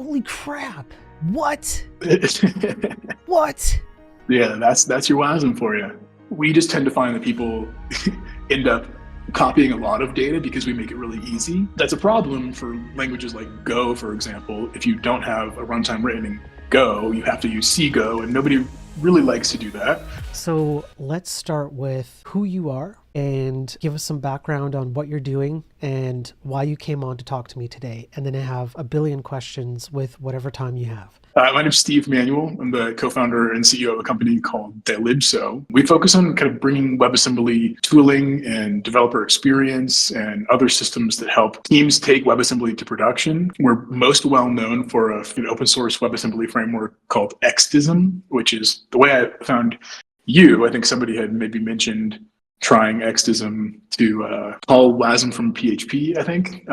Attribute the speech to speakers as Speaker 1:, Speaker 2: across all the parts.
Speaker 1: Holy crap. What? What?
Speaker 2: Yeah, that's your WASM for you. We just tend to find that people end up copying a lot of data because we make it really easy. That's a problem for languages like Go, for example. If you don't have a runtime written in Go, you have to use CGo, and nobody really likes to do that.
Speaker 1: So let's start with who you are and give us some background on what you're doing and why you came on to talk to me today. And then I have a billion questions with whatever time you have.
Speaker 2: My name's Steve Manuel. I'm the co-founder and CEO of a company called Delibso. We focus on kind of bringing WebAssembly tooling and developer experience and other systems that help teams take WebAssembly to production. We're most well known for an open source WebAssembly framework called XDism, which is the way I found you. I think somebody had maybe mentioned trying XDism to call WASM from PHP, I think.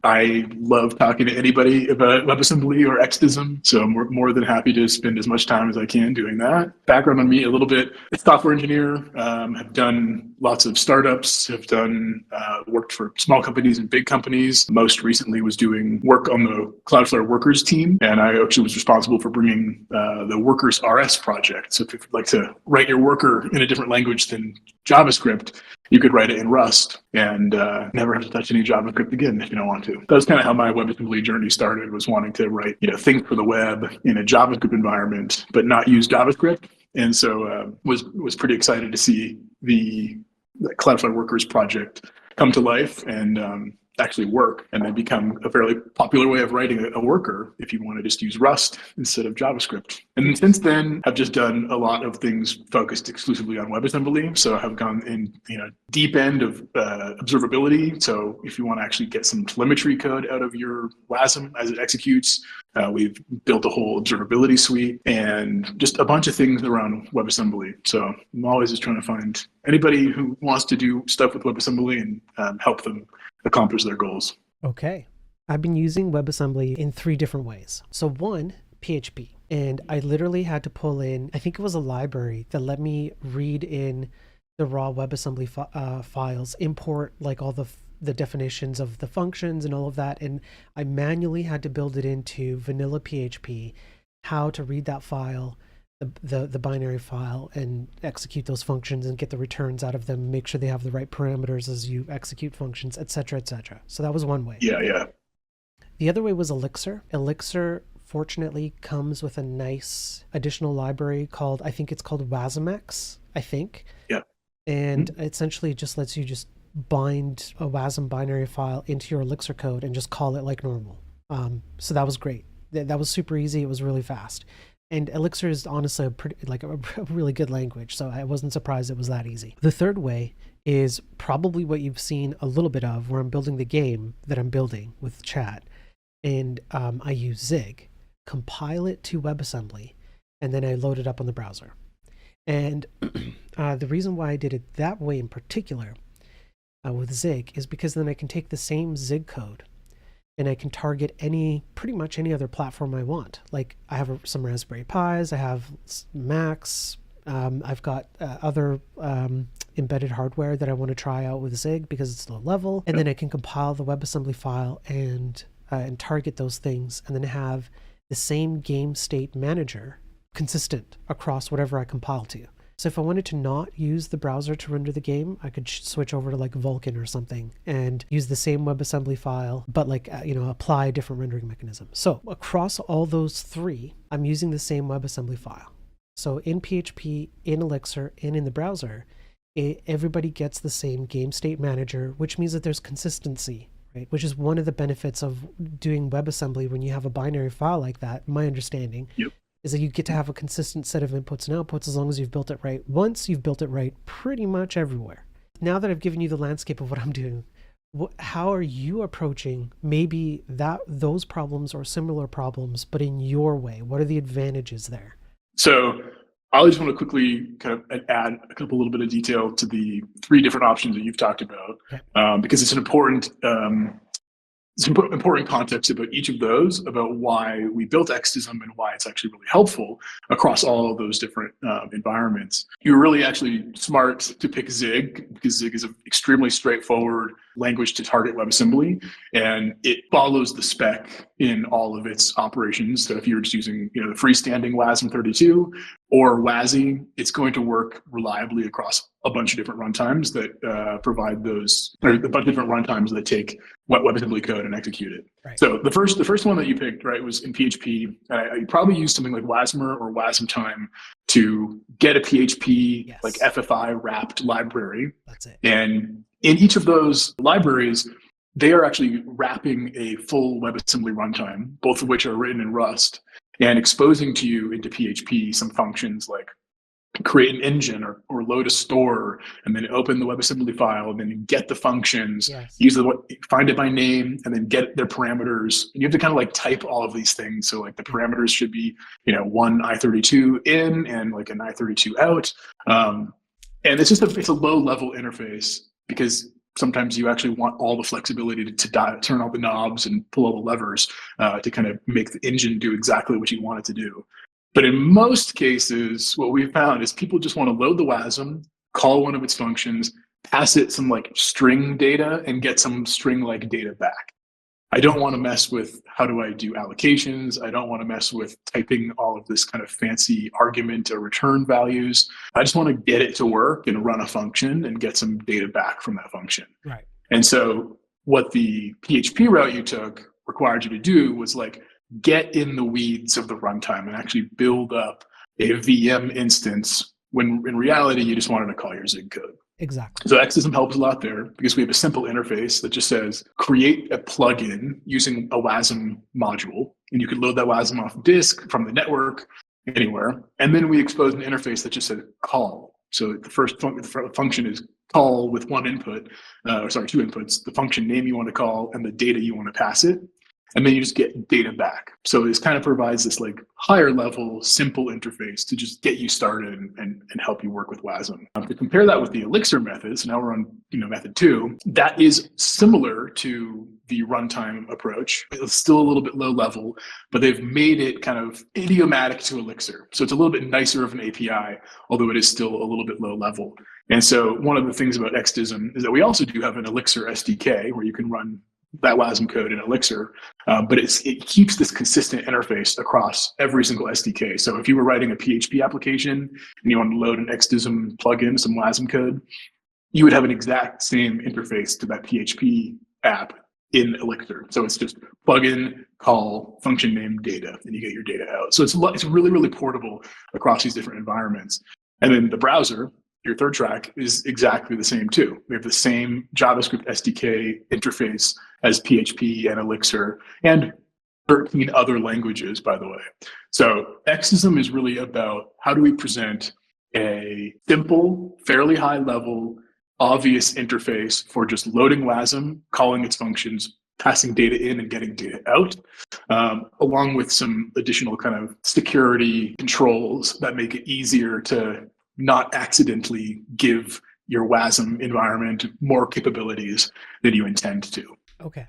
Speaker 2: I love talking to anybody about WebAssembly or XDism, so I'm more than happy to spend as much time as I can doing that. Background on me a little bit: software engineer, have done lots of startups, have done worked for small companies and big companies. Most recently was doing work on the Cloudflare Workers team, and I actually was responsible for bringing the Workers RS project. So if you'd like to write your worker in a different language than JavaScript, you could write it in Rust and never have to touch any JavaScript again if you don't want to. That's kind of how my WebAssembly journey started, was wanting to write things for the web in a JavaScript environment, but not use JavaScript. And so was pretty excited to see the Cloudflare Workers project come to life and actually work, and then become a fairly popular way of writing a worker if you want to just use Rust instead of JavaScript. And since then, I've just done a lot of things focused exclusively on WebAssembly. So I have gone in deep end of observability. So if you want to actually get some telemetry code out of your WASM as it executes, we've built a whole observability suite and just a bunch of things around WebAssembly. So I'm always just trying to find anybody who wants to do stuff with WebAssembly and help them accomplish their goals.
Speaker 1: Okay. I've been using WebAssembly in 3 different ways. So one, PHP. And I literally had to pull in, I think it was a library that let me read in the raw WebAssembly files, import like all the definitions of the functions and all of that. And I manually had to build it into vanilla PHP, how to read that file, the binary file, and execute those functions and get the returns out of them, make sure they have the right parameters as you execute functions, etc., etc. So that was one way.
Speaker 2: Yeah.
Speaker 1: The other way was Elixir. Elixir fortunately comes with a nice additional library called, I think it's called WASMX, I think.
Speaker 2: Yeah.
Speaker 1: And essentially just lets you just bind a WASM binary file into your Elixir code and just call it like normal. So that was great. That was super easy. It was really fast. And Elixir is honestly a really good language, so I wasn't surprised it was that easy. The third way is probably what you've seen a little bit of, where I'm building the game that I'm building with chat. And I use Zig, compile it to WebAssembly, and then I load it up on the browser. And the reason why I did it that way in particular with Zig is because then I can take the same Zig code and I can target pretty much any other platform I want. Like I have some Raspberry Pis, I have Macs, I've got other embedded hardware that I want to try out with Zig because it's low level. And then I can compile the WebAssembly file and target those things, and then have the same game state manager consistent across whatever I compile to. So if I wanted to not use the browser to render the game, I could switch over to like Vulkan or something and use the same WebAssembly file, but like, apply a different rendering mechanism. So across all those 3, I'm using the same WebAssembly file. So in PHP, in Elixir, and in the browser, everybody gets the same game state manager, which means that there's consistency, right? Which is one of the benefits of doing WebAssembly when you have a binary file like that, my understanding.
Speaker 2: Yep.
Speaker 1: Is that you get to have a consistent set of inputs and outputs as long as you've built it right. Once you've built it right pretty much everywhere. Now that I've given you the landscape of what I'm doing, how are you approaching maybe those problems or similar problems, but in your way? What are the advantages there?
Speaker 2: So I just want to quickly kind of add a little bit of detail to the 3 different options that you've talked about, okay, because it's an important context about each of those, about why we built XDism and why it's actually really helpful across all of those different environments. You're really actually smart to pick Zig, because Zig is an extremely straightforward language to target WebAssembly, and it follows the spec in all of its operations. So if you're just using the freestanding WASM 32 or WASI, it's going to work reliably across a bunch of different runtimes that provide those, or a bunch of different runtimes that take WebAssembly code and execute it.
Speaker 1: Right.
Speaker 2: So the first one that you picked, right, was in PHP. You probably used something like WASMer or WASM time to get a PHP like FFI wrapped library.
Speaker 1: That's it.
Speaker 2: And in each of those libraries, they are actually wrapping a full WebAssembly runtime, both of which are written in Rust, and exposing to you into PHP some functions like create an engine or load a store, and then open the WebAssembly file, and then get the functions, find it by name, and then get their parameters. And you have to kind of like type all of these things. So like the parameters should be, one I32 in and like an I32 out. And it's a low level interface, because sometimes you actually want all the flexibility to turn all the knobs and pull all the levers to kind of make the engine do exactly what you want it to do. But in most cases, what we've found is people just want to load the WASM, call one of its functions, pass it some like string data, and get some string-like data back. I don't want to mess with how do I do allocations. I don't want to mess with typing all of this kind of fancy argument or return values. I just want to get it to work and run a function and get some data back from that function.
Speaker 1: Right.
Speaker 2: And so what the PHP route you took required you to do was like get in the weeds of the runtime and actually build up a VM instance, when in reality, you just wanted to call your Zig code.
Speaker 1: Exactly.
Speaker 2: So Xism helps a lot there, because we have a simple interface that just says create a plugin using a WASM module, and you can load that WASM off disk, from the network, anywhere. And then we expose an interface that just says call. So the first function is call with one input, two inputs, the function name you want to call and the data you want to pass it. And then you just get data back. So this kind of provides this like higher level, simple interface to just get you started and help you work with WASM. To compare that with the Elixir method, so now we're on method 2, that is similar to the runtime approach. It's still a little bit low level, but they've made it kind of idiomatic to Elixir. So it's a little bit nicer of an API, although it is still a little bit low level. And so one of the things about Xism is that we also do have an Elixir SDK where you can run that WASM code in Elixir, but it keeps this consistent interface across every single SDK. So if you were writing a PHP application and you want to load an Xism plugin, some WASM code, you would have an exact same interface to that PHP app in Elixir. So it's just plugin, call, function name, data, and you get your data out. So it's really, really portable across these different environments. And then the browser, your third track, is exactly the same too. We have the same JavaScript SDK interface as PHP and Elixir, and 13 other languages, by the way. So Xism is really about how do we present a simple, fairly high level, obvious interface for just loading WASM, calling its functions, passing data in and getting data out, along with some additional kind of security controls that make it easier to not accidentally give your WASM environment more capabilities than you intend to.
Speaker 1: Okay.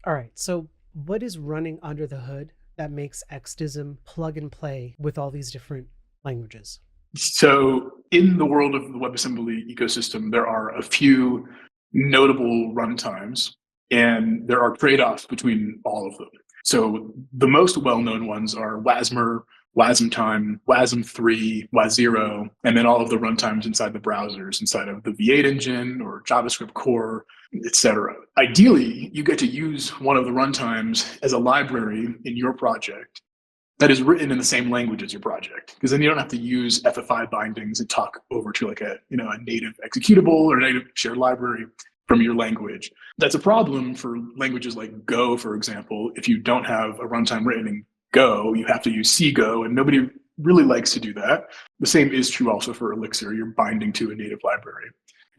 Speaker 1: All right. So what is running under the hood that makes Xism plug and play with all these different languages?
Speaker 2: So in the world of the WebAssembly ecosystem, there are a few notable runtimes, and there are trade-offs between all of them. So the most well-known ones are WASMer, WASM time, WASM 3, WAS0, and then all of the runtimes inside the browsers, inside of the V8 engine or JavaScript core, etc. Ideally, you get to use one of the runtimes as a library in your project that is written in the same language as your project, because then you don't have to use FFI bindings and talk over to like a native executable or a native shared library from your language. That's a problem for languages like Go, for example. If you don't have a runtime written in Go, you have to use CGO, and nobody really likes to do that. The same is true also for Elixir. You're binding to a native library.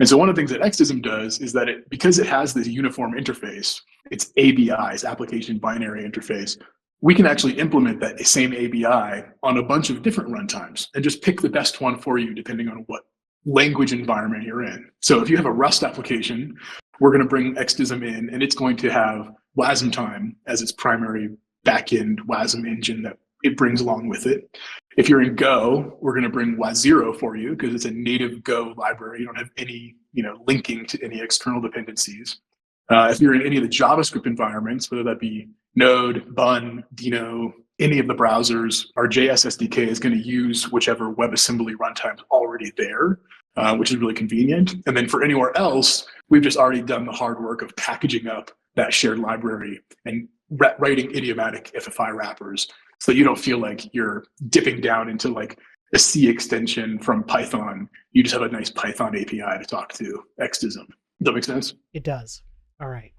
Speaker 2: And so one of the things that Xism does is that because it has this uniform interface, it's ABI's application binary interface, we can actually implement that same ABI on a bunch of different runtimes and just pick the best one for you depending on what language environment you're in. So if you have a Rust application, we're going to bring Xism in, and it's going to have WASM time as its primary backend WASM engine that it brings along with it. If you're in Go, we're going to bring WAS0 for you because it's a native Go library. You don't have any, linking to any external dependencies. If you're in any of the JavaScript environments, whether that be Node, Bun, Dino, any of the browsers, our JS SDK is going to use whichever WebAssembly runtime is already there, which is really convenient. And then for anywhere else, we've just already done the hard work of packaging up that shared library and writing idiomatic FFI wrappers so that you don't feel like you're dipping down into like a C extension from Python. You just have a nice Python API to talk to XDism. Does that make sense?
Speaker 1: It does. All right.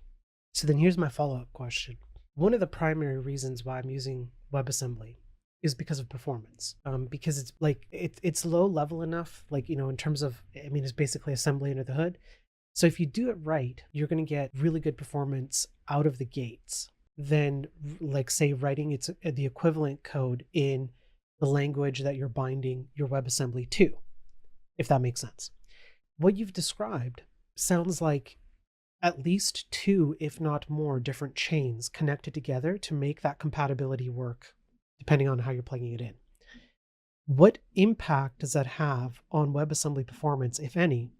Speaker 1: So then here's my follow-up question. One of the primary reasons why I'm using WebAssembly is because of performance. Because it's like it's low level enough, like, in terms of, it's basically assembly under the hood. So if you do it right, you're going to get really good performance out of the gates. Then, like, say, writing the equivalent code in the language that you're binding your WebAssembly to, if that makes sense. What you've described sounds like at least 2, if not more, different chains connected together to make that compatibility work, depending on how you're plugging it in. What impact does that have on WebAssembly performance, if any,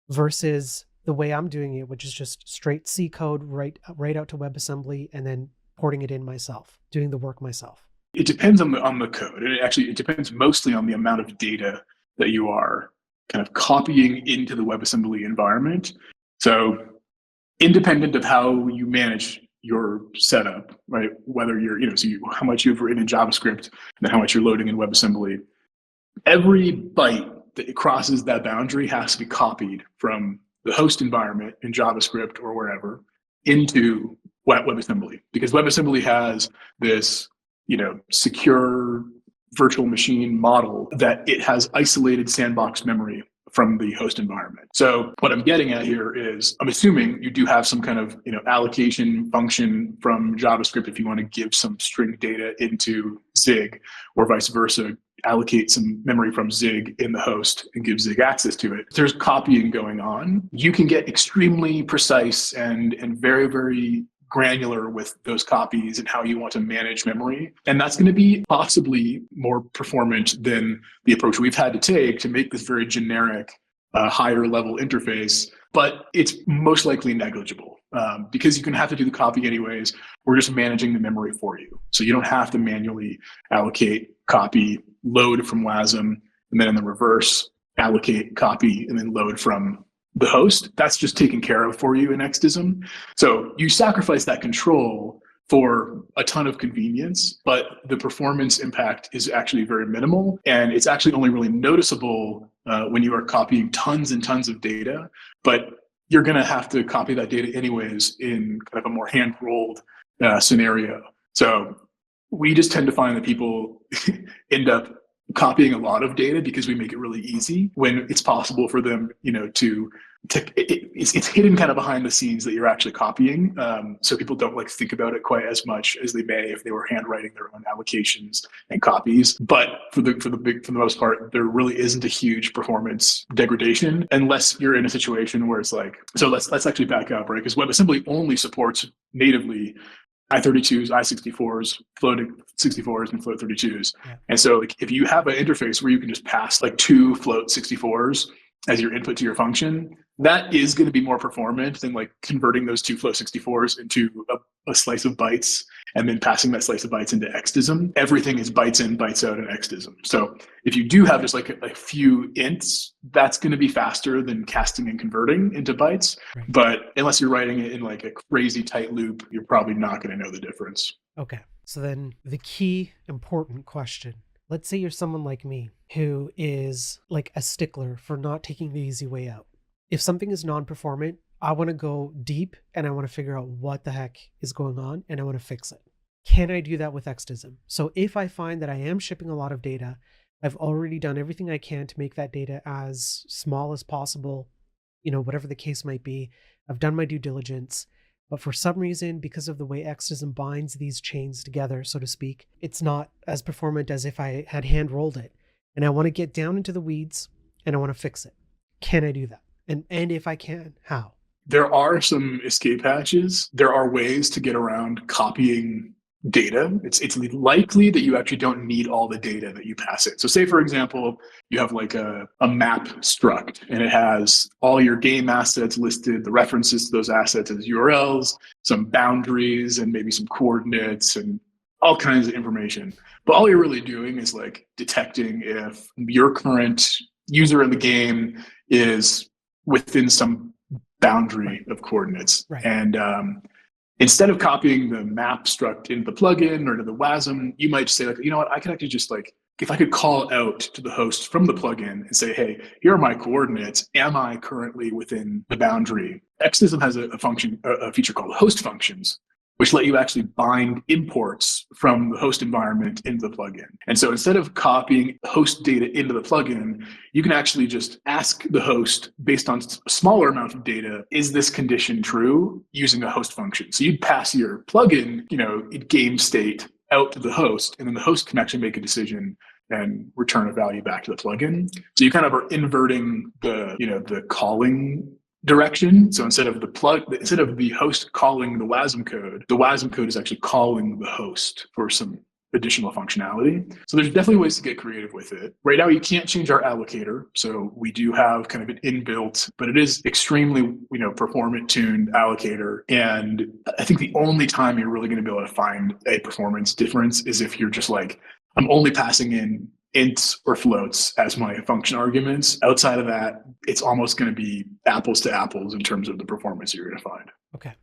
Speaker 1: versus the way I'm doing it, which is just straight C code right out to WebAssembly and then porting it in myself, doing the work myself?
Speaker 2: It depends on the code. And it depends mostly on the amount of data that you are kind of copying into the WebAssembly environment. So independent of how you manage your setup, right? Whether you're, how much you've written in JavaScript and then how much you're loading in WebAssembly, every byte that crosses that boundary has to be copied from the host environment in JavaScript or wherever into WebAssembly, because WebAssembly has this, secure virtual machine model that it has isolated sandbox memory from the host environment. So what I'm getting at here is I'm assuming you do have some kind of, allocation function from JavaScript if you want to give some string data into Zig, or vice versa, allocate some memory from Zig in the host and give Zig access to it. If there's copying going on, you can get extremely precise and very, very granular with those copies and how you want to manage memory. And that's going to be possibly more performant than the approach we've had to take to make this very generic, higher level interface, but it's most likely negligible because you can have to do the copy anyways. We're just managing the memory for you. So you don't have to manually allocate, copy, load from WASM, and then in the reverse, allocate, copy, and then load from the host. That's just taken care of for you in XDism. So you sacrifice that control for a ton of convenience, but the performance impact is actually very minimal. And it's actually only really noticeable when you are copying tons and tons of data, but you're going to have to copy that data anyways in kind of a more hand-rolled scenario. So we just tend to find that people end up copying a lot of data because we make it really easy when it's possible for them, it's hidden kind of behind the scenes that you're actually copying. So people don't like think about it quite as much as they may if they were handwriting their own allocations and copies. But for the most part, there really isn't a huge performance degradation unless you're in a situation where it's like, so let's actually back up, right? Because WebAssembly only supports natively i32s, i64s, float 64s, and float 32s. Yeah. And so like, if you have an interface where you can just pass like 2 float 64s as your input to your function, that is going to be more performant than like converting those 2 float 64s into a slice of bytes and then passing that slice of bytes into XDism. Everything is bytes in, bytes out in XDism. So if you do have just like a few ints, that's going to be faster than casting and converting into bytes. Right. But unless you're writing it in like a crazy tight loop, you're probably not going to know the difference.
Speaker 1: Okay. So then the key important question, let's say you're someone like me who is like a stickler for not taking the easy way out. If something is non-performant, I want to go deep and I want to figure out what the heck is going on and I want to fix it. Can I do that with XDism? So if I find that I am shipping a lot of data, I've already done everything I can to make that data as small as possible, whatever the case might be. I've done my due diligence, but for some reason, because of the way XDism binds these chains together, so to speak, it's not as performant as if I had hand rolled it. And I want to get down into the weeds and I want to fix it. Can I do that? And if I can, how?
Speaker 2: There are some escape hatches. There are ways to get around copying data. It's likely that you actually don't need all the data that you pass it. So say, for example, you have like a map struct and it has all your game assets listed, the references to those assets as URLs, some boundaries, and maybe some coordinates and all kinds of information. But all you're really doing is like detecting if your current user in the game is within some boundary of coordinates.
Speaker 1: Right.
Speaker 2: And instead of copying the map struct into the plugin or to the WASM, you might say like, you know what, I could actually just like, if I could call out to the host from the plugin and say, hey, here are my coordinates. Am I currently within the boundary? XDism has a feature called host functions, which let you actually bind imports from the host environment into the plugin. And so instead of copying host data into the plugin, you can actually just ask the host based on a smaller amount of data, is this condition true, using a host function. So you'd pass your plugin, game state out to the host, and then the host can actually make a decision and return a value back to the plugin. So you kind of are inverting the calling direction. So instead of the host calling the WASM code is actually calling the host for some additional functionality. So there's definitely ways to get creative with it. Right now, you can't change our allocator. So we do have kind of an inbuilt, but it is extremely, performant tuned allocator. And I think the only time you're really going to be able to find a performance difference is if you're just like, I'm only passing in ints or floats as my function arguments. Outside of that, it's almost going to be apples to apples in terms of the performance you're going to find.
Speaker 1: Okay.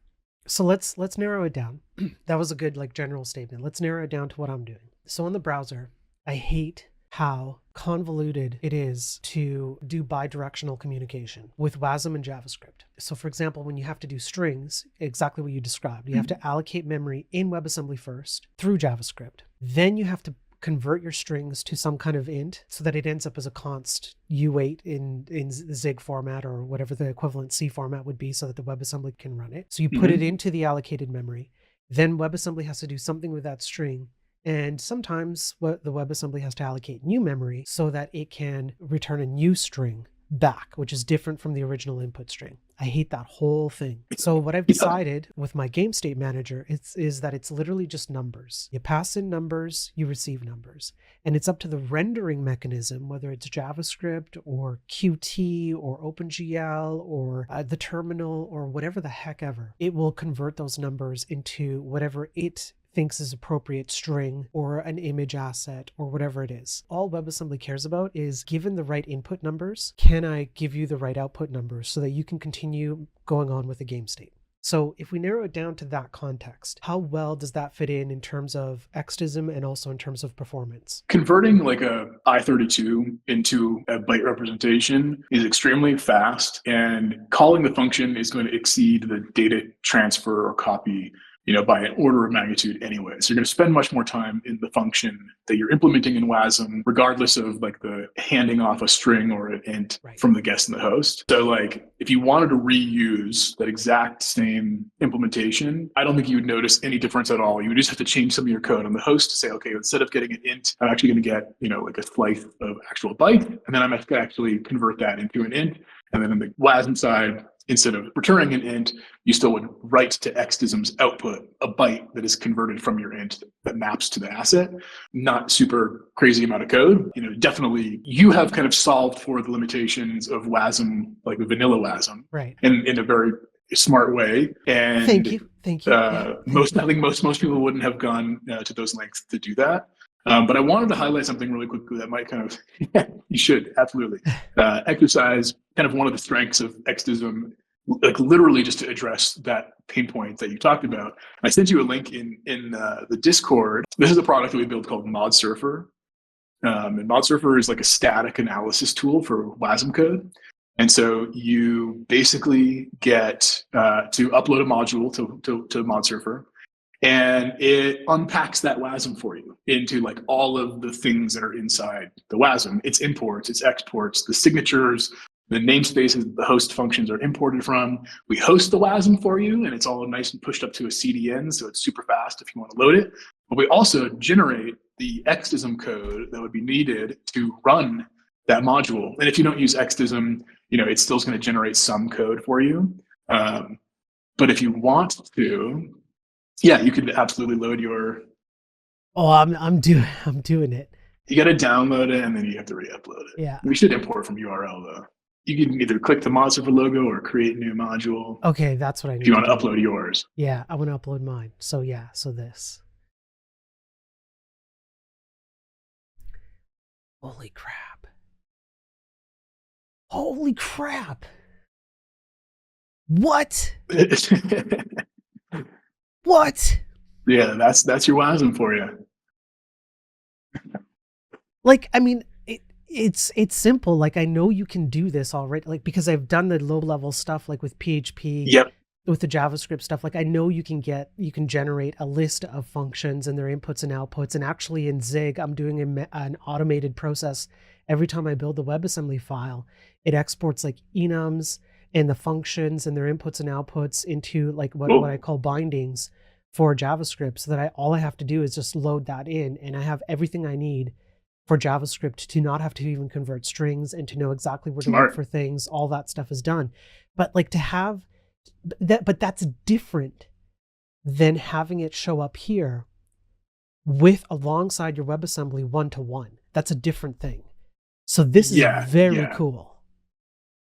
Speaker 1: So let's narrow it down. That was a good general statement. Let's narrow it down to what I'm doing. So in the browser, I hate how convoluted it is to do bidirectional communication with WASM and JavaScript. So for example, when you have to do strings, exactly what you described, you have to allocate memory in WebAssembly first through JavaScript. Then you have to convert your strings to some kind of int so that it ends up as a const U8 in Zig format or whatever the equivalent C format would be so that the WebAssembly can run it. So you put it into the allocated memory. Then WebAssembly has to do something with that string. And sometimes the WebAssembly has to allocate new memory so that it can return a new string back, which is different from the original input string. I hate that whole thing. So what I've decided with my game state manager is that it's literally just numbers. You pass in numbers, you receive numbers. And it's up to the rendering mechanism, whether it's JavaScript or Qt or OpenGL or the terminal or whatever the heck ever. It will convert those numbers into whatever it thinks is appropriate string or an image asset or whatever it is. All WebAssembly cares about is, given the right input numbers, can I give you the right output numbers so that you can continue going on with the game state? So if we narrow it down to that context, how well does that fit in terms of XDism and also in terms of performance?
Speaker 2: Converting like a I32 into a byte representation is extremely fast, and calling the function is going to exceed the data transfer or copy by an order of magnitude anyway. So you're going to spend much more time in the function that you're implementing in WASM, regardless of like the handing off a string or an int from the guest and the host. So like if you wanted to reuse that exact same implementation, I don't think you would notice any difference at all. You would just have to change some of your code on the host to say, okay, instead of getting an int, I'm actually going to get, like a slice of actual byte. And then I'm going to actually convert that into an int. And then on the WASM side, instead of returning an int, you still would write to XDism's output a byte that is converted from your int that maps to the asset. Not super crazy amount of code. Definitely you have kind of solved for the limitations of WASM, like the vanilla WASM,
Speaker 1: right?
Speaker 2: In a very smart way. And
Speaker 1: thank you.
Speaker 2: I think most people wouldn't have gone to those lengths to do that. But I wanted to highlight something really quickly that might kind of, you should absolutely exercise kind of one of the strengths of XDism, like literally just to address that pain point that you talked about. I sent you a link in the Discord. This is a product that we built called ModSurfer. And ModSurfer is like a static analysis tool for WASM code. And so you basically get to upload a module to ModSurfer. And it unpacks that WASM for you into like all of the things that are inside the WASM. Its imports, its exports, the signatures, the namespaces the host functions are imported from. We host the WASM for you, and it's all nice and pushed up to a CDN, so it's super fast if you want to load it. But we also generate the XDism code that would be needed to run that module. And if you don't use XDism, it's still going to generate some code for you. But if you want to, yeah, you could absolutely load your
Speaker 1: Oh, I'm doing it.
Speaker 2: You got to download it and then you have to re-upload it.
Speaker 1: Yeah.
Speaker 2: We should import from URL though. You can either click the mod server logo or create a new module
Speaker 1: Okay, that's what I
Speaker 2: if you
Speaker 1: need to
Speaker 2: want to
Speaker 1: do.
Speaker 2: upload yours.
Speaker 1: Yeah, I want to upload mine. So yeah, so this. Holy crap. Holy crap. What? What?
Speaker 2: Yeah, that's your WASM for you.
Speaker 1: Like, I mean, it's simple. Like, I know you can do this already. Like, because I've done the low level stuff, like with PHP,
Speaker 2: Yep.
Speaker 1: with the JavaScript stuff. Like, I know you can generate a list of functions and their inputs and outputs. And actually, in Zig, I'm doing an automated process. Every time I build the WebAssembly file, it exports like enums and the functions and their inputs and outputs into like what I call bindings for JavaScript, so that all I have to do is just load that in, and I have everything I need for JavaScript to not have to even convert strings and to know exactly where to look for things. All that stuff is done. But like to have that, but that's different than having it show up here with alongside your WebAssembly one-to-one. That's a different thing. So this is very cool.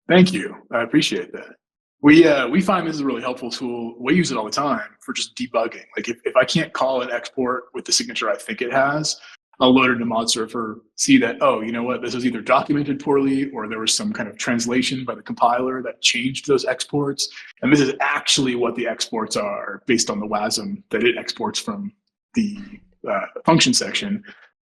Speaker 2: Thank you. I appreciate that. We find this is a really helpful tool. We use it all the time for just debugging. Like if I can't call an export with the signature I think it has, I'll load it in a mod server, see that, oh, you know what, this was either documented poorly or there was some kind of translation by the compiler that changed those exports. And this is actually what the exports are based on the WASM that it exports from the function section.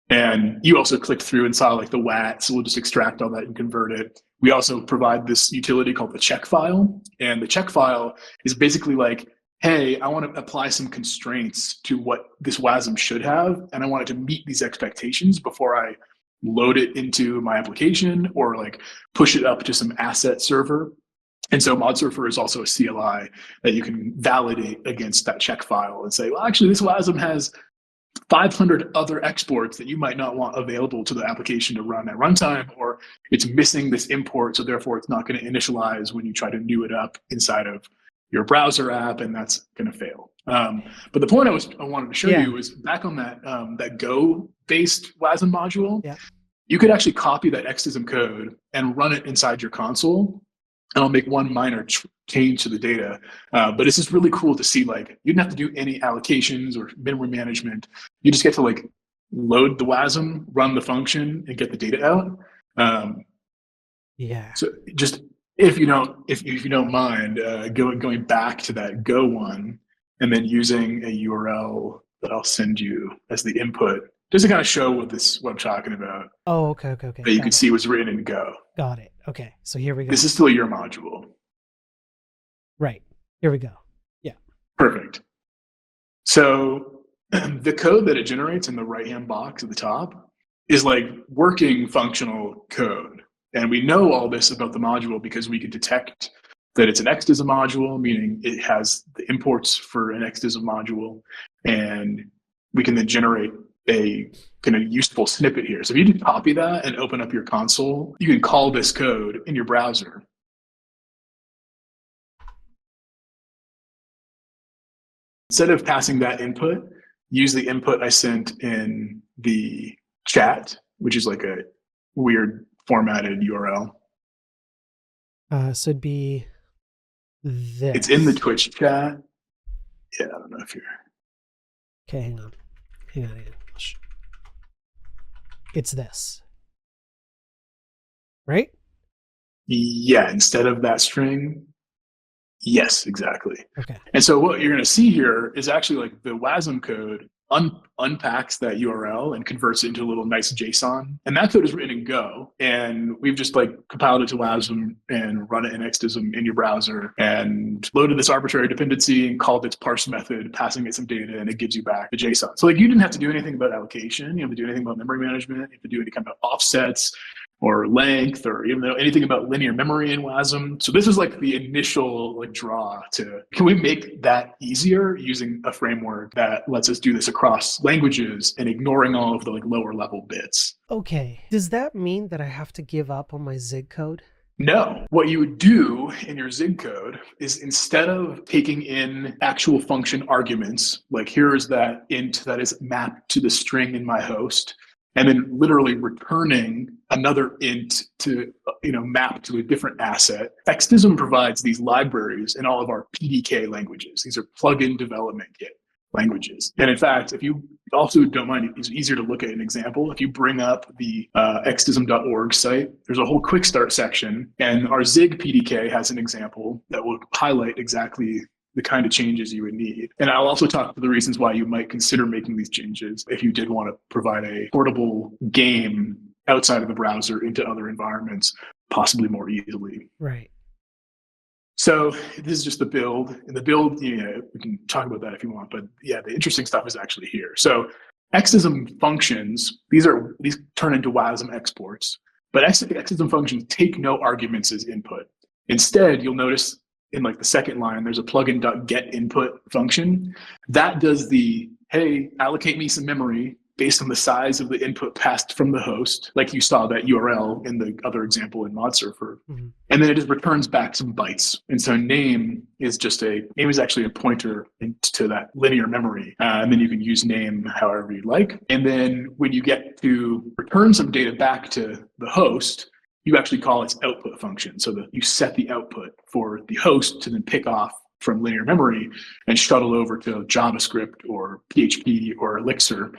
Speaker 2: And you also click through and saw like the WAT, so we'll just extract all that and convert it. We also provide this utility called the check file. And the check file is basically like, hey, I want to apply some constraints to what this WASM should have, and I want it to meet these expectations before I load it into my application or like push it up to some asset server. And so ModSurfer is also a CLI that you can validate against that check file and say, well, actually, this WASM has 500 other exports that you might not want available to the application to run at runtime, or it's missing this import, so therefore it's not going to initialize when you try to new it up inside of your browser app, and that's going to fail. But the point I wanted to show you is back on that Go-based WASM module, you could actually copy that XDism code and run it inside your console, and I'll make one minor change to the data. But it's just really cool to see, like, you didn't have to do any allocations or memory management. You just get to like load the WASM, run the function, and get the data out. So just if you don't mind going back to that Go one and then using a URL that I'll send you as the input, just to kind of show what I'm talking about.
Speaker 1: Oh, okay.
Speaker 2: That you can see was written in Go.
Speaker 1: Got it. Okay, so here we go.
Speaker 2: This is still your module.
Speaker 1: Right. Here we go. Yeah.
Speaker 2: Perfect. So the code that it generates in the right-hand box at the top is like working functional code. And we know all this about the module because we can detect that it's an XDism module, meaning it has the imports for an XDism module. And we can then generate a kind of useful snippet here. So if you copy that and open up your console, you can call this code in your browser. Instead of passing that input, use the input I sent in the chat, which is like a weird formatted URL.
Speaker 1: So it'd be this.
Speaker 2: It's in the Twitch chat. Yeah, I don't know if you're...
Speaker 1: Okay, hang on. It's this. Right?
Speaker 2: Yeah, instead of that string. Yes, exactly.
Speaker 1: Okay.
Speaker 2: And so what you're going to see here is actually like the WASM code unpacks that URL and converts it into a little nice JSON. And that code is written in Go. And we've just like compiled it to WASM and run it in XDism in your browser and loaded this arbitrary dependency and called its parse method, passing it some data, and it gives you back the JSON. So like you didn't have to do anything about allocation. You don't have to do anything about memory management. You have to do any kind of offsets or length, or even though anything about linear memory in WASM. So this is like the initial like draw to, can we make that easier using a framework that lets us do this across languages and ignoring all of the like lower level bits?
Speaker 1: Okay. Does that mean that I have to give up on my Zig code?
Speaker 2: No. What you would do in your Zig code is instead of taking in actual function arguments, like here's that int that is mapped to the string in my host, and then literally returning another int to map to a different asset. XDism provides these libraries in all of our PDK languages. These are plugin development kit languages. And in fact, if you also don't mind, it's easier to look at an example. If you bring up the xdism.org site, there's a whole quick start section, and our Zig PDK has an example that will highlight exactly the kind of changes you would need. And I'll also talk to the reasons why you might consider making these changes if you did want to provide a portable game outside of the browser into other environments, possibly more easily.
Speaker 1: Right.
Speaker 2: So this is just the build. And the build, we can talk about that if you want, but yeah, the interesting stuff is actually here. So XDism functions, these turn into WASM exports, but XDism functions take no arguments as input. Instead, you'll notice in like the second line, there's a plugin.getInput function. That does the, hey, allocate me some memory based on the size of the input passed from the host, like you saw that URL in the other example in ModSurfer. Mm-hmm. And then it just returns back some bytes. And so name is actually a pointer to that linear memory. And then you can use name however you like. And then when you get to return some data back to the host, you actually call its output function. So that you set the output for the host to then pick off from linear memory and shuttle over to JavaScript or PHP or Elixir.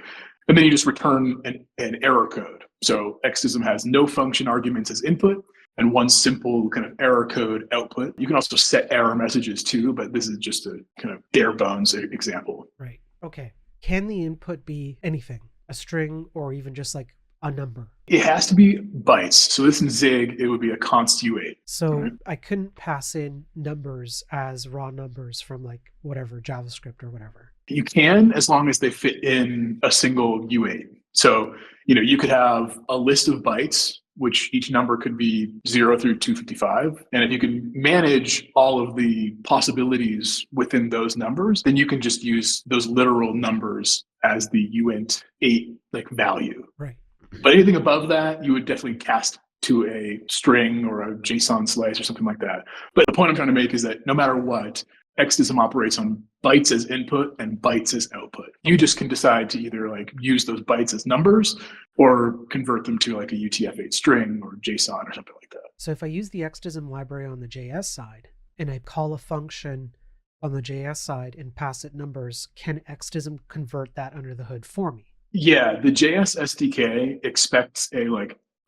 Speaker 2: And then you just return an error code. So XDism has no function arguments as input and one simple kind of error code output. You can also set error messages too, but this is just a kind of bare bones example.
Speaker 1: Right. Okay. Can the input be anything? A string or even just like a number?
Speaker 2: It has to be bytes. So this in Zig, it would be a const U8.
Speaker 1: So right? I couldn't pass in numbers as raw numbers from like whatever, JavaScript or whatever.
Speaker 2: You can, as long as they fit in a single U8. So, you could have a list of bytes, which each number could be 0 through 255. And if you can manage all of the possibilities within those numbers, then you can just use those literal numbers as the uint 8 value.
Speaker 1: Right.
Speaker 2: But anything above that, you would definitely cast to a string or a JSON slice or something like that. But the point I'm trying to make is that no matter what, XDism operates on bytes as input and bytes as output. You just can decide to either use those bytes as numbers or convert them to like a UTF-8 string or JSON or something like that.
Speaker 1: So if I use the XDism library on the JS side and I call a function on the JS side and pass it numbers, can XDism convert that under the hood for me?
Speaker 2: Yeah, the JS SDK expects a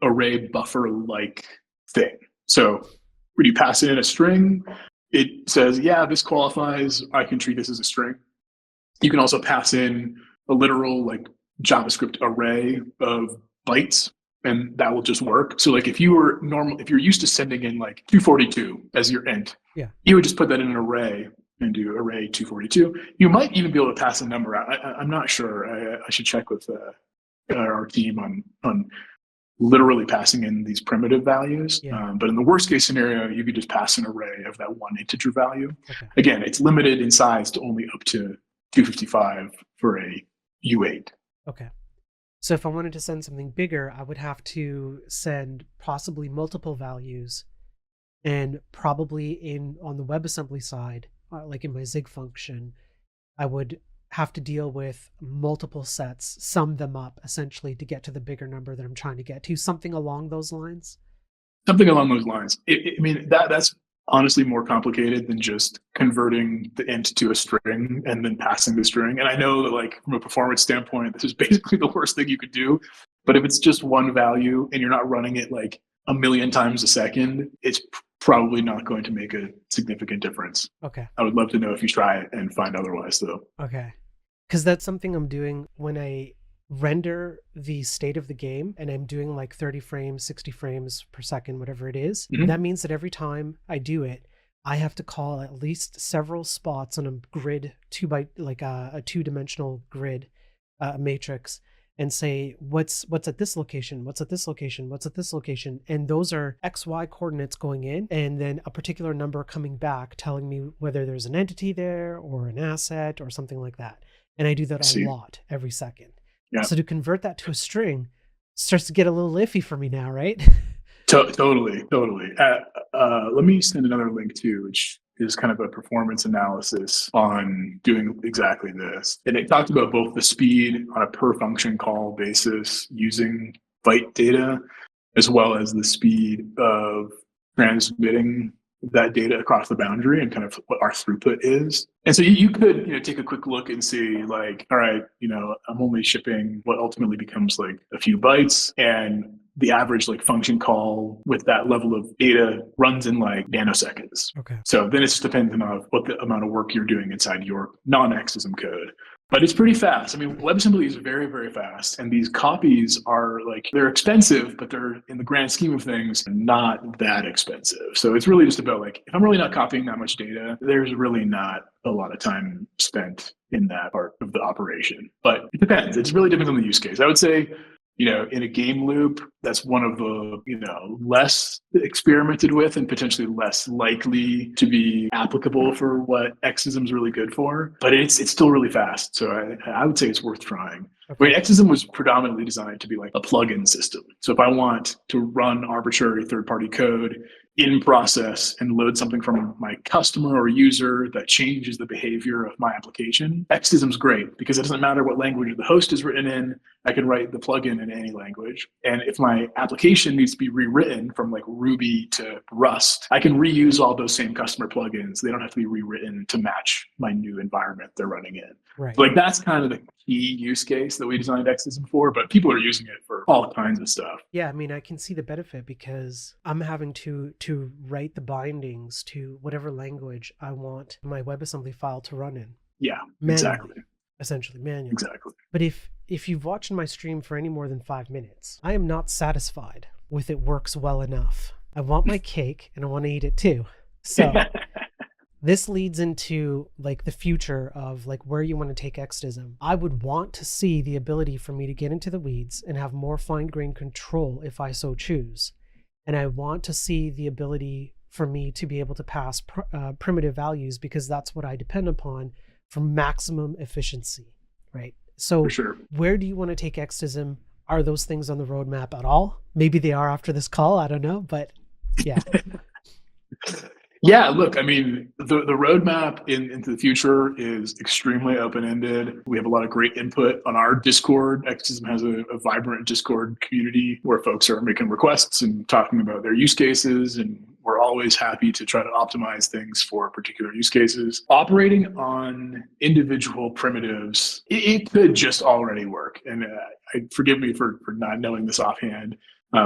Speaker 2: array buffer-like thing. So when you pass in a string, it says, yeah, this qualifies. I can treat this as a string. You can also pass in a literal JavaScript array of bytes, and that will just work. So if you're used to sending in 242 as your int,
Speaker 1: yeah,
Speaker 2: you would just put that in an array and do array 242. You might even be able to pass a number out. I'm not sure. I should check with our team on literally passing in these primitive values.
Speaker 1: Yeah.
Speaker 2: But in the worst case scenario, you could just pass an array of that one integer value.
Speaker 1: Okay.
Speaker 2: Again, it's limited in size to only up to 255 for a U8.
Speaker 1: Okay. So if I wanted to send something bigger, I would have to send possibly multiple values, and probably on the WebAssembly side, like in my Zig function, I would have to deal with multiple sets, sum them up essentially to get to the bigger number that I'm trying to get to, something along those lines.
Speaker 2: Something along those lines. That's honestly more complicated than just converting the int to a string and then passing the string. And I know that from a performance standpoint, this is basically the worst thing you could do. But if it's just one value and you're not running it a million times a second, it's probably not going to make a significant difference.
Speaker 1: Okay.
Speaker 2: I would love to know if you try it and find otherwise though.
Speaker 1: Okay. Because that's something I'm doing when I render the state of the game and I'm doing 30 frames, 60 frames per second, whatever it is. Mm-hmm. That means that every time I do it, I have to call at least several spots on a grid, a two-dimensional grid matrix, and say, what's at this location, what's at this location, what's at this location. And those are XY coordinates going in, and then a particular number coming back telling me whether there's an entity there or an asset or something like that. And I do that a lot every second. Yeah. So to convert that to a string starts to get a little iffy for me now, right?
Speaker 2: Totally. Let me send another link too, which is kind of a performance analysis on doing exactly this. And it talked about both the speed on a per function call basis using byte data, as well as the speed of transmitting that data across the boundary and kind of what our throughput is. And so you could, take a quick look and see like, all right, I'm only shipping what ultimately becomes like a few bytes, and the average like function call with that level of data runs in like nanoseconds.
Speaker 1: Okay.
Speaker 2: So then it's dependent on what the amount of work you're doing inside your non-Exosm code. But it's pretty fast. I mean, WebAssembly is very, very fast. And these copies are like, they're expensive, but they're, in the grand scheme of things, not that expensive. So it's really just about like, if I'm really not copying that much data, there's really not a lot of time spent in that part of the operation. But it depends. It really depends on the use case. I would say, in a game loop, that's one of the, less experimented with and potentially less likely to be applicable for what Exosm is really good for. But it's still really fast. So I would say it's worth trying.
Speaker 1: Okay.
Speaker 2: Wait, Exosm was predominantly designed to be like a plugin system. So if I want to run arbitrary third-party code in process and load something from my customer or user that changes the behavior of my application, Exosm's great because it doesn't matter what language the host is written in. I can write the plugin in any language. And if my application needs to be rewritten from like Ruby to Rust, I can reuse all those same customer plugins. They don't have to be rewritten to match my new environment they're running in.
Speaker 1: Right.
Speaker 2: So like that's kind of the key use case that we designed Exosm for, but people are using it for all kinds of stuff.
Speaker 1: Yeah, I mean, I can see the benefit because I'm having to write the bindings to whatever language I want my WebAssembly file to run in.
Speaker 2: Yeah,
Speaker 1: manually,
Speaker 2: exactly.
Speaker 1: Essentially manually.
Speaker 2: Exactly.
Speaker 1: But if you've watched my stream for any more than 5 minutes, I am not satisfied with it works well enough. I want my cake and I want to eat it too. So this leads into like the future of like where you want to take Exosm. I would want to see the ability for me to get into the weeds and have more fine-grained control if I so choose. And I want to see the ability for me to be able to pass primitive values because that's what I depend upon for maximum efficiency, right? So
Speaker 2: for sure.
Speaker 1: Where do you want to take Exosm? Are those things on the roadmap at all? Maybe they are after this call, I don't know, but yeah.
Speaker 2: Yeah, look, I mean, the roadmap into the future is extremely open-ended. We have a lot of great input on our Discord. Exosm has a vibrant Discord community where folks are making requests and talking about their use cases, and we're always happy to try to optimize things for particular use cases. Operating on individual primitives, it could just already work. And forgive me for not knowing this offhand.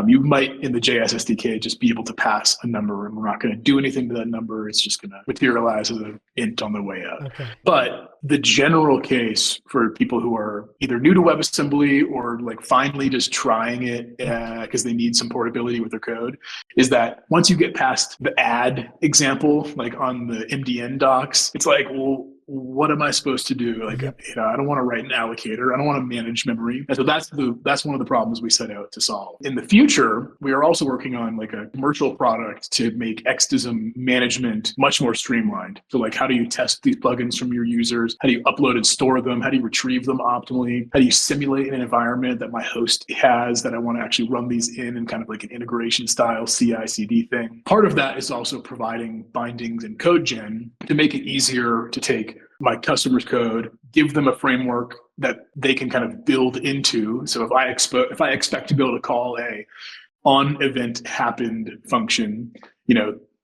Speaker 2: You might, in the JS SDK, just be able to pass a number, and we're not going to do anything to that number. It's just going to materialize as an int on the way up.
Speaker 1: Okay.
Speaker 2: But the general case for people who are either new to WebAssembly or like finally just trying it because they need some portability with their code is that once you get past the add example, like on the MDN docs, it's like, well, what am I supposed to do? Like,
Speaker 1: Yep.
Speaker 2: I don't want to write an allocator. I don't want to manage memory. And so that's one of the problems we set out to solve. In the future, we are also working on like a commercial product to make Exosm management much more streamlined. So like, how do you test these plugins from your users? How do you upload and store them? How do you retrieve them optimally? How do you simulate an environment that my host has that I want to actually run these in kind of like an integration style CI/CD thing? Part of that is also providing bindings and code gen to make it easier to take my customer's code, give them a framework that they can kind of build into. So if I expect to be able to call a on event happened function,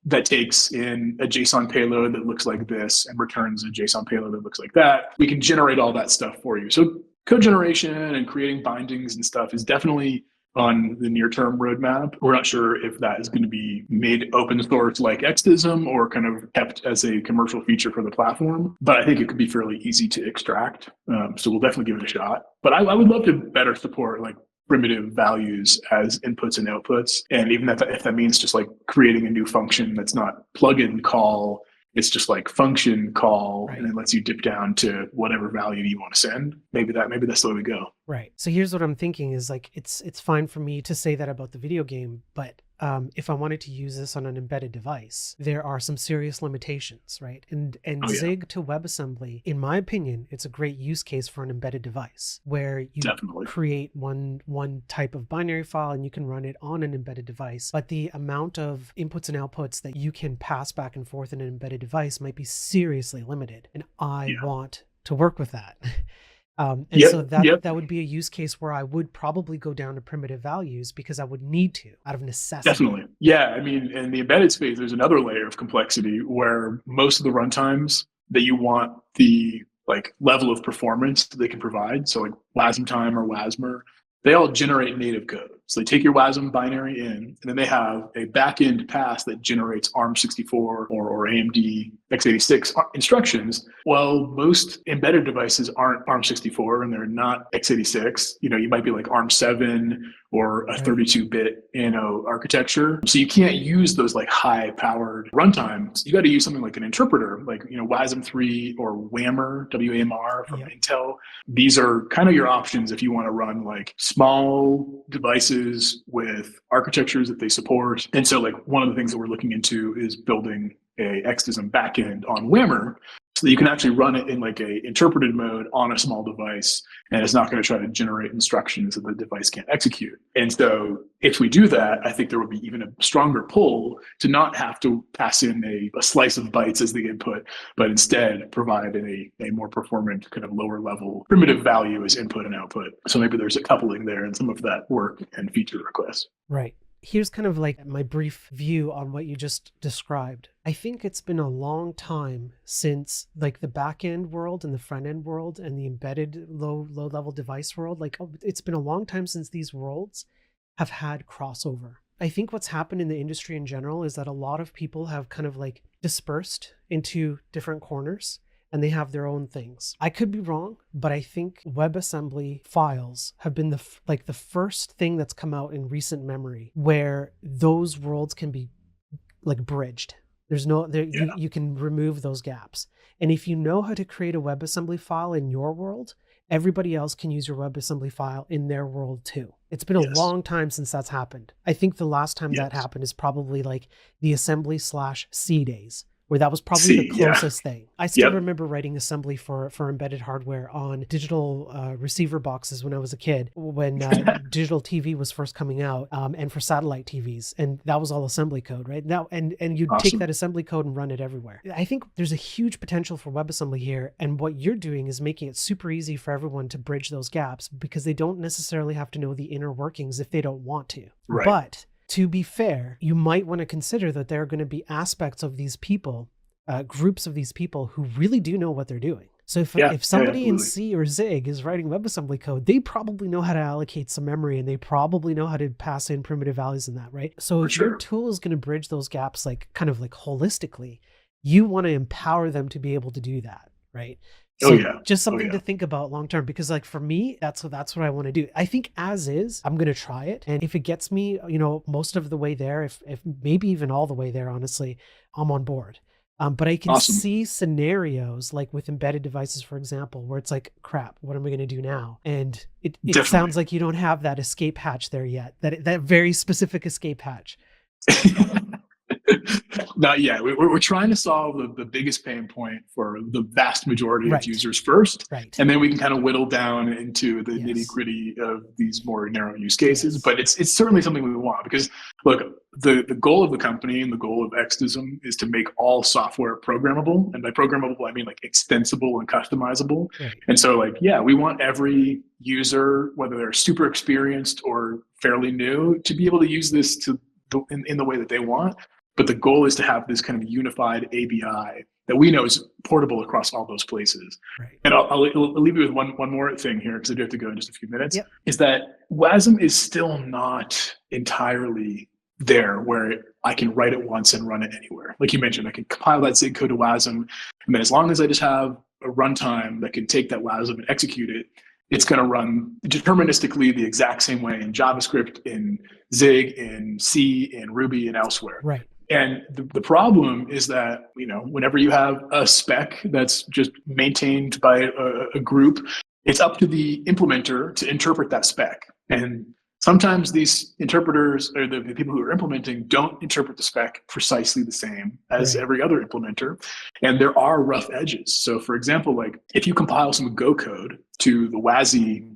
Speaker 2: that takes in a JSON payload that looks like this and returns a JSON payload that looks like that, we can generate all that stuff for you. So code generation and creating bindings and stuff is definitely on the near-term roadmap. We're not sure if that is going to be made open source like Exosm or kind of kept as a commercial feature for the platform, but I think it could be fairly easy to extract. So we'll definitely give it a shot. But I would love to better support like primitive values as inputs and outputs. And even if that means just like creating a new function that's not plugin call, it's just like function call, right, and it lets you dip down to whatever value you want to send. Maybe that's the way we go.
Speaker 1: Right. So here's what I'm thinking is like, it's fine for me to say that about the video game, but if I wanted to use this on an embedded device, there are some serious limitations, right? And
Speaker 2: Oh yeah,
Speaker 1: Zig to WebAssembly, in my opinion, it's a great use case for an embedded device where you
Speaker 2: definitely.
Speaker 1: create one type of binary file and you can run it on an embedded device. But the amount of inputs and outputs that you can pass back and forth in an embedded device might be seriously limited. And I
Speaker 2: Yeah.
Speaker 1: want to work with that. And
Speaker 2: Yep.
Speaker 1: so
Speaker 2: Yep.
Speaker 1: that would be a use case where I would probably go down to primitive values because I would need to out of necessity.
Speaker 2: Definitely. Yeah. I mean, in the embedded space, there's another layer of complexity where most of the runtimes that you want the like level of performance that they can provide, so like WASM time or WASMer, they all generate native code. So they take your WASM binary in, and then they have a backend pass that generates ARM64 or AMD x86 instructions. Well, most embedded devices aren't ARM64 and they're not x86. You might be like ARM7 or a
Speaker 1: Right.
Speaker 2: 32-bit architecture. So you can't use those like high-powered runtimes. You got to use something like an interpreter, like WASM3 or WAMR, WAMR from
Speaker 1: Yep.
Speaker 2: Intel. These are kind of your options if you want to run like small devices with architectures that they support. And so like one of the things that we're looking into is building a XDism backend on WAMR so that you can actually run it in like a interpreted mode on a small device, and it's not going to try to generate instructions that the device can't execute. And so if we do that, I think there will be even a stronger pull to not have to pass in a slice of bytes as the input, but instead provide a more performant kind of lower level primitive value as input and output. So maybe there's a coupling there in some of that work and feature requests.
Speaker 1: Right. Here's kind of like my brief view on what you just described. I think it's been a long time since like the back end world and the front end world and the embedded low level device world. Like it's been a long time since these worlds have had crossover. I think what's happened in the industry in general is that a lot of people have kind of like dispersed into different corners and they have their own things. I could be wrong, but I think WebAssembly files have been the first thing that's come out in recent memory where those worlds can be like bridged. There's no there
Speaker 2: Yeah.
Speaker 1: you can remove those gaps. And if you know how to create a WebAssembly file in your world, everybody else can use your WebAssembly file in their world too. It's been a
Speaker 2: Yes.
Speaker 1: long time since that's happened. I think the last time that
Speaker 2: Yes.
Speaker 1: happened is probably like the assembly/C days, where that was probably
Speaker 2: C,
Speaker 1: the
Speaker 2: yeah.
Speaker 1: closest thing. I still
Speaker 2: Yep.
Speaker 1: remember writing assembly for embedded hardware on digital receiver boxes when I was a kid, when digital TV was first coming out, and for satellite TVs, and that was all assembly code, right? Now, and you'd take
Speaker 2: Awesome.
Speaker 1: that assembly code and run it everywhere. I think there's a huge potential for WebAssembly here, and what you're doing is making it super easy for everyone to bridge those gaps because they don't necessarily have to know the inner workings if they don't want to.
Speaker 2: Right.
Speaker 1: But to be fair, you might want to consider that there are going to be aspects of these people, groups of these people who really do know what they're doing. So if somebody in
Speaker 2: absolutely.
Speaker 1: C or Zig is writing WebAssembly code, they probably know how to allocate some memory and they probably know how to pass in primitive values in that, right? So
Speaker 2: For
Speaker 1: if your
Speaker 2: sure.
Speaker 1: tool is going to bridge those gaps, like kind of like holistically, you want to empower them to be able to do that, right?
Speaker 2: Oh,
Speaker 1: So
Speaker 2: yeah.
Speaker 1: just
Speaker 2: Oh,
Speaker 1: something
Speaker 2: yeah.
Speaker 1: to think about long term, because like for me, that's what I want to do. I think as is, I'm going to try it. And if it gets me, most of the way there, if maybe even all the way there, honestly, I'm on board. But I can
Speaker 2: Awesome.
Speaker 1: see scenarios like with embedded devices, for example, where it's like, crap, what am I going to do now? And it
Speaker 2: Definitely.
Speaker 1: sounds like you don't have that escape hatch there yet, that very specific escape hatch.
Speaker 2: Not yet. We're trying to solve the biggest pain point for the vast majority of
Speaker 1: Right.
Speaker 2: users first,
Speaker 1: Right.
Speaker 2: and then we can kind of whittle down into the
Speaker 1: Yes.
Speaker 2: nitty gritty of these more narrow use cases.
Speaker 1: Yes.
Speaker 2: But it's certainly something we want because look, the goal of the company and the goal of XDism is to make all software programmable, and by programmable I mean like extensible and customizable.
Speaker 1: Right.
Speaker 2: And so like yeah, we want every user, whether they're super experienced or fairly new, to be able to use this in the way that they want. But the goal is to have this kind of unified ABI that we know is portable across all those places.
Speaker 1: Right.
Speaker 2: And I'll leave you with one more thing here because I do have to go in just a few minutes.
Speaker 1: Yep.
Speaker 2: Is that WASM is still not entirely there where I can write it once and run it anywhere. Like you mentioned, I can compile that Zig code to WASM, and then as long as I just have a runtime that can take that WASM and execute it, it's going to run deterministically the exact same way in JavaScript, in Zig, in C, in Ruby, and elsewhere.
Speaker 1: Right.
Speaker 2: And the problem is that, whenever you have a spec that's just maintained by a group, it's up to the implementer to interpret that spec. And Sometimes these interpreters or the people who are implementing don't interpret the spec precisely the same as
Speaker 1: Right.
Speaker 2: every other implementer. And there are rough edges. So for example, like if you compile some Go code to the WASI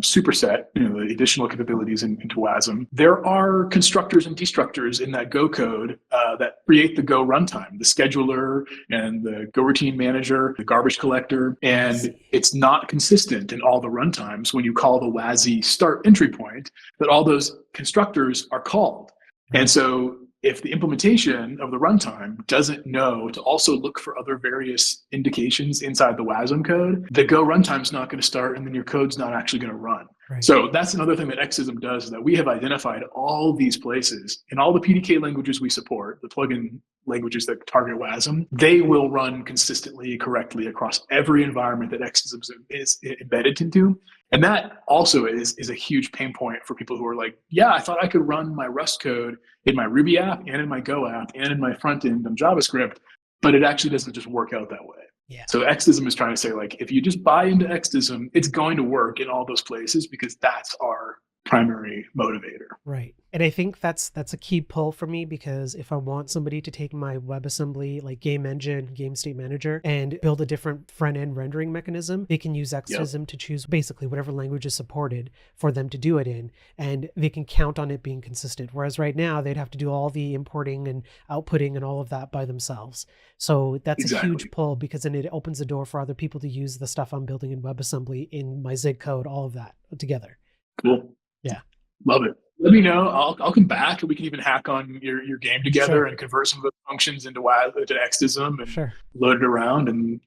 Speaker 2: superset, the additional capabilities into WASM, there are constructors and destructors in that Go code that create the Go runtime, the scheduler and the Go routine manager, the garbage collector, and it's not consistent in all the runtimes when you call the WASI start entry point that all those constructors are called. And so if the implementation of the runtime doesn't know to also look for other various indications inside the WASM code, the Go runtime is not going to start, and then your code's not actually going to run.
Speaker 1: Right.
Speaker 2: So that's another thing that Xism does, is that we have identified all these places in all the PDK languages we support, the plugin languages that target WASM, they will run consistently, correctly across every environment that Xism is embedded into. And that also is a huge pain point for people who are like, yeah, I thought I could run my Rust code in my Ruby app and in my Go app and in my front end on JavaScript, but it actually doesn't just work out that way.
Speaker 1: Yeah.
Speaker 2: So Xism is trying to say, like, if you just buy into Xism, it's going to work in all those places because that's our primary motivator.
Speaker 1: Right. And I think that's a key pull for me, because if I want somebody to take my WebAssembly, like game engine, game state manager, and build a different front end rendering mechanism, they can use Xism to choose basically whatever language is supported for them to do it in, and they can count on it being consistent. Whereas right now they'd have to do all the importing and outputting and all of that by themselves. So that's a huge pull, because then it opens the door for other people to use the stuff I'm building in WebAssembly in my Zig code, all of that together.
Speaker 2: Cool.
Speaker 1: Yeah.
Speaker 2: Love it. Let me know. I'll come back and we can even hack on your game together and convert some of those functions into Xism and load it around. And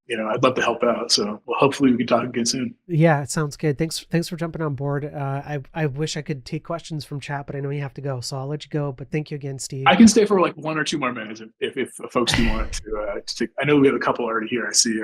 Speaker 2: I'd love to help out. So hopefully we can talk again soon.
Speaker 1: Yeah, it sounds good. Thanks for jumping on board. I wish I could take questions from chat, but I know you have to go, so I'll let you go. But thank you again, Steve.
Speaker 2: I can stay for like 1 or 2 more minutes if folks do want to take. I know we have a couple already here. I see.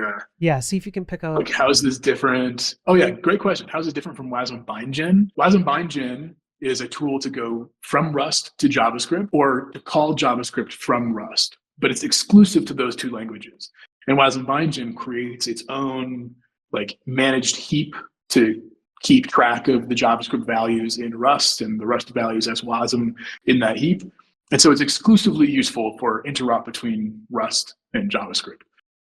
Speaker 1: See if you can pick up.
Speaker 2: Like, how is this different? Oh yeah, great question. How is it different from WASM BindGen? WASM BindGen is a tool to go from Rust to JavaScript, or to call JavaScript from Rust, but it's exclusive to those 2 languages. And WASM BindGen creates its own like managed heap to keep track of the JavaScript values in Rust and the Rust values as WASM in that heap. And so it's exclusively useful for interop between Rust and JavaScript.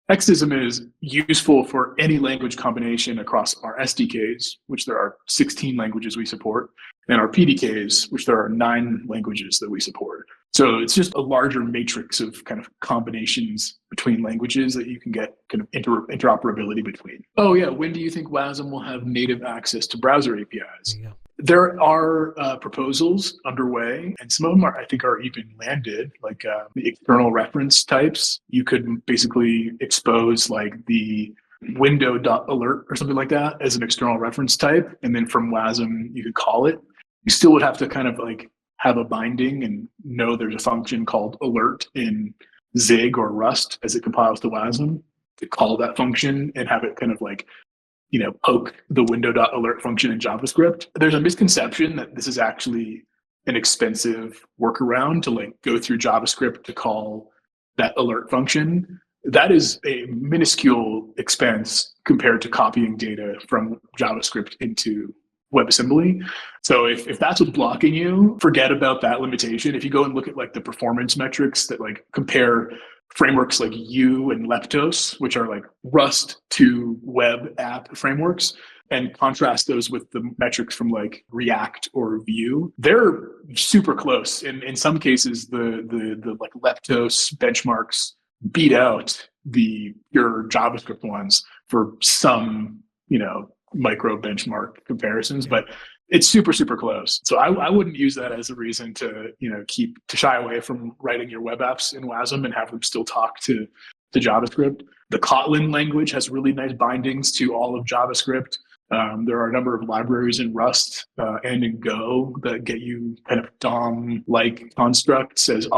Speaker 2: Xism is useful for any language combination across our SDKs, which there are 16 languages we support, and our PDKs, which there are 9 languages that we support. So it's just a larger matrix of kind of combinations between languages that you can get kind of interoperability between. Oh yeah, when do you think WASM will have native access to browser APIs?
Speaker 1: There you go.
Speaker 2: There are proposals underway, and some of them I think are even landed, like the external reference types. You could basically expose like the window.alert or something like that as an external reference type, and then from WASM you could call it. You still would have to kind of like have a binding and know there's a function called alert in Zig or Rust as it compiles to WASM to call that function and have it kind of like poke the window.alert function in JavaScript. There's a misconception that this is actually an expensive workaround to like go through JavaScript to call that alert function. That is a minuscule expense compared to copying data from JavaScript into WebAssembly. So if that's what's blocking you, forget about that limitation. If you go and look at like the performance metrics that like compare frameworks like Vue and Leptos, which are like Rust to web app frameworks, and contrast those with the metrics from like React or Vue, they're super close. In some cases, the like Leptos benchmarks beat out the pure JavaScript ones for some, micro benchmark comparisons, but it's super, super close. So I wouldn't use that as a reason to, to shy away from writing your web apps in WASM and have them still talk to JavaScript. The Kotlin language has really nice bindings to all of JavaScript. There are a number of libraries in Rust and in Go that get you kind of DOM-like constructs as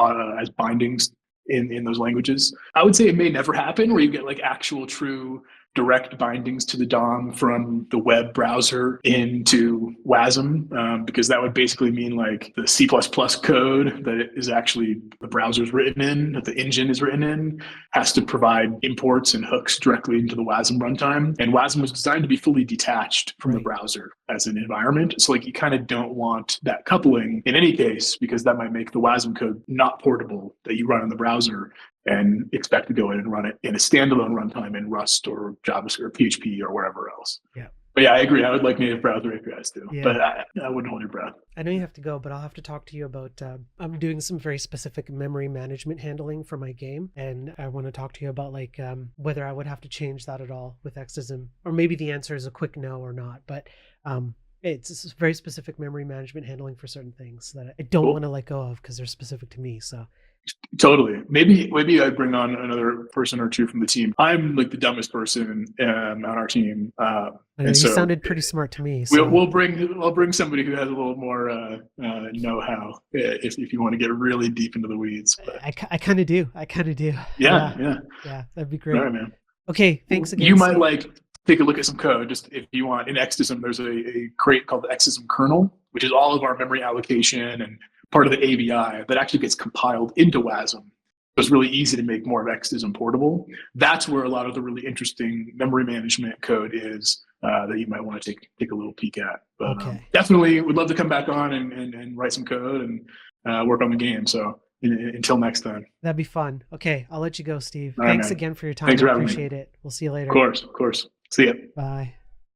Speaker 2: bindings in those languages. I would say it may never happen where you get like actual true direct bindings to the DOM from the web browser into WASM, because that would basically mean like the C++ code that is actually the browser's written in, that the engine is written in, has to provide imports and hooks directly into the WASM runtime. And WASM was designed to be fully detached from the browser as an environment. So like you kind of don't want that coupling in any case, because that might make the WASM code not portable that you run in the browser and expect to go in and run it in a standalone runtime in Rust or JavaScript or PHP or wherever else.
Speaker 1: Yeah.
Speaker 2: But yeah, I agree. I would like native browser APIs too,
Speaker 1: Yeah.
Speaker 2: but I wouldn't hold your breath.
Speaker 1: I know you have to go, but I'll have to talk to you about, I'm doing some very specific memory management handling for my game. And I want to talk to you about like whether I would have to change that at all with Xism, or maybe the answer is a quick no or not. But it's very specific memory management handling for certain things that I don't want to let go of because they're specific to me. So
Speaker 2: totally. Maybe I'd bring on another person or two from the team. I'm like the dumbest person on our team.
Speaker 1: You sounded pretty smart to me. So.
Speaker 2: I'll bring somebody who has a little more know-how if you want to get really deep into the weeds. But.
Speaker 1: I kind of do.
Speaker 2: Yeah.
Speaker 1: That'd be great.
Speaker 2: All right, man.
Speaker 1: Okay, thanks again.
Speaker 2: You might like take a look at some code, just if you want. In Xism, there's a crate called the Xism kernel, which is all of our memory allocation and part of the ABI that actually gets compiled into WASM. So it's really easy to make more of Xism portable. That's where a lot of the really interesting memory management code is that you might want to take a little peek at. But definitely would love to come back on and write some code and work on the game. So until next time.
Speaker 1: That'd be fun. Okay, I'll let you go, Steve.
Speaker 2: All
Speaker 1: Thanks
Speaker 2: right,
Speaker 1: again for your time.
Speaker 2: Thanks for
Speaker 1: I
Speaker 2: having me.
Speaker 1: appreciate it. We'll see you later.
Speaker 2: Of course. See ya.
Speaker 1: Bye.